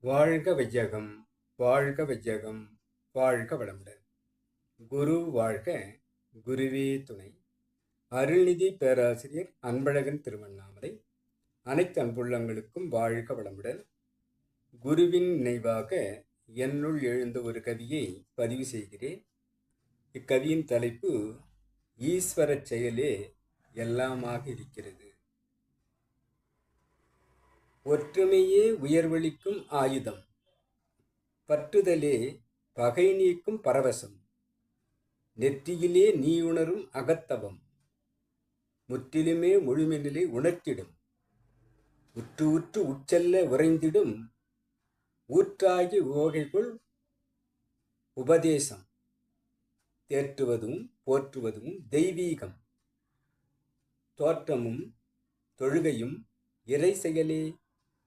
வாழ்க வையகம், வாழ்க வையகம், வாழ்க வளமுடன். குரு வாழ்க, குருவே துணை. அருள்நிதி பேராசிரியர் அன்பழகன் திருவண்ணாமலை. அனைத்து அன்புள்ளங்களுக்கும் வாழ்க வளமுடன். குருவின் நினைவாக என்னுள் எழுந்த ஒரு கவியை பதிவு செய்கிறேன். இக்கவியின் தலைப்பு ஈஸ்வர செயலே எல்லாமாக இருக்கிறது. ஒற்றுமையே உயர்வளிக்கும் ஆயுதம், பற்றுதலே பகை நீக்கும் பரவசம், நெற்றியிலே நீ உணரும் அகத்தவம், முற்றிலுமே முழுமை நிலை உணர்த்திடும், உற்று உற்று உட்செல்ல உறைந்திடும், ஊற்றாகி உவகைக்குள் உபதேசம், தேற்றுவதும் போற்றுவதும் தெய்வீகம், தோற்றமும் தொழுகையும் இறை செயலே.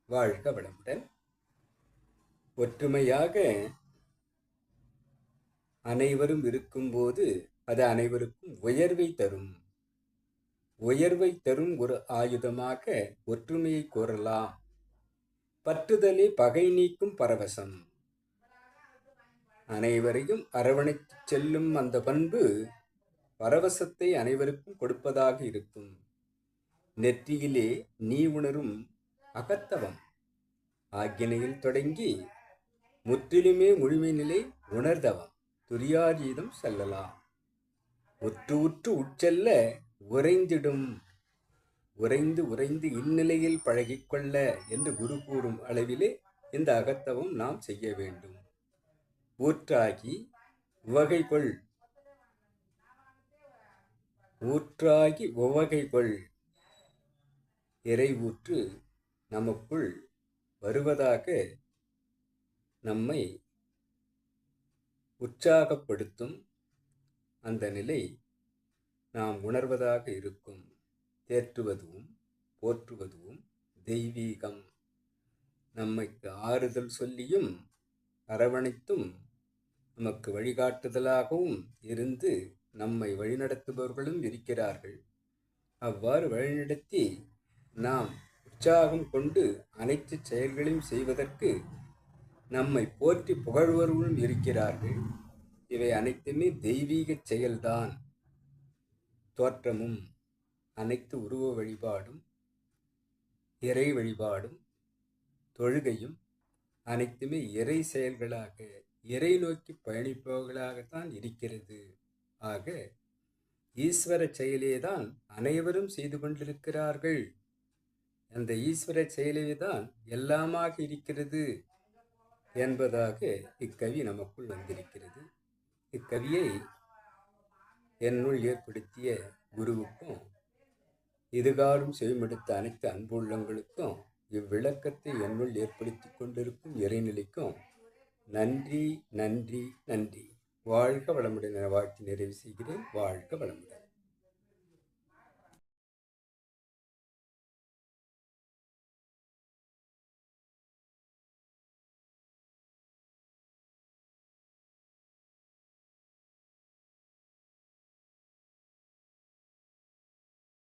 வாழ்க வளமுடன். ஒற்றுமையாக அனைவரும் இருக்கும்போது அது அனைவருக்கும் உயர்வை தரும். உயர்வை தரும் ஒரு ஆயுதமாக ஒற்றுமையை கூறலாம். பற்றுதலே பகை நீக்கும் பரவசம். அனைவரையும் அரவணைத்து செல்லும் அந்த பண்பு பரவசத்தை அனைவருக்கும் கொடுப்பதாக இருக்கும். நெற்றியிலே நீ உணரும் அகத்தவம் ஆக்கினையில் தொடங்கி முற்றிலுமே முழுமை நிலை உணர்தவம் துரியாதீதம் செல்லலாம். உற்று உற்று உட்செல்ல உறைந்திடும், உறைந்து உறைந்து இந்நிலையில் பழகிக்கொள்ள என்று குரு கூறும் அளவிலே இந்த அகத்தவம் நாம் செய்ய வேண்டும். ஊற்றாகி உவகைகொள், ஊற்றாகி உவகைகொள், இறை ஊற்று நமக்குள் வருவதாக நம்மை உற்சாகப்படுத்தும் அந்த நிலை நாம் உணர்வதாக இருக்கும். தேற்றுவதும் போற்றுவதும் தெய்வீகம். நம்மைக்கு ஆறுதல் சொல்லியும் அரவணைத்தும் நமக்கு வழிகாட்டுதலாகவும் இருந்து நம்மை வழிநடத்துபவர்களும் இருக்கிறார்கள். அவ்வாறு வழிநடத்தி நாம் உற்சாகம் கொண்டு அனைத்து செயல்களையும் செய்வதற்கு நம்மை போற்றி புகழ்வர்களும் இருக்கிறார்கள். இவை அனைத்துமே தெய்வீக செயல்தான். தோற்றமும் அனைத்து உருவ வழிபாடும் இறை வழிபாடும் தொழுகையும் அனைத்துமே இறை செயல்களாக இறை நோக்கி பயணிப்பவர்களாகத்தான் இருக்கிறது. ஆக ஈஸ்வர செயலேதான் அனைவரும் செய்து கொண்டிருக்கிறார்கள். அந்த ஈஸ்வர செயலே தான் எல்லாமாக இருக்கிறது என்பதாக இக்கவி நமக்குள் வந்திருக்கிறது. இக்கவியை என்னுள் ஏற்படுத்திய குருவுக்கும் இதுகாரும் செவிமடுத்த அனைத்து அன்புள்ளங்களுக்கும் இவ்விளக்கத்தை என்னுள் ஏற்படுத்தி கொண்டிருக்கும் இறைநிலைக்கும் நன்றி நன்றி நன்றி. வாழ்க வளமுடன் என வாழ்த்தி நிறைவு செய்கிறேன். வாழ்க வளமுடன்.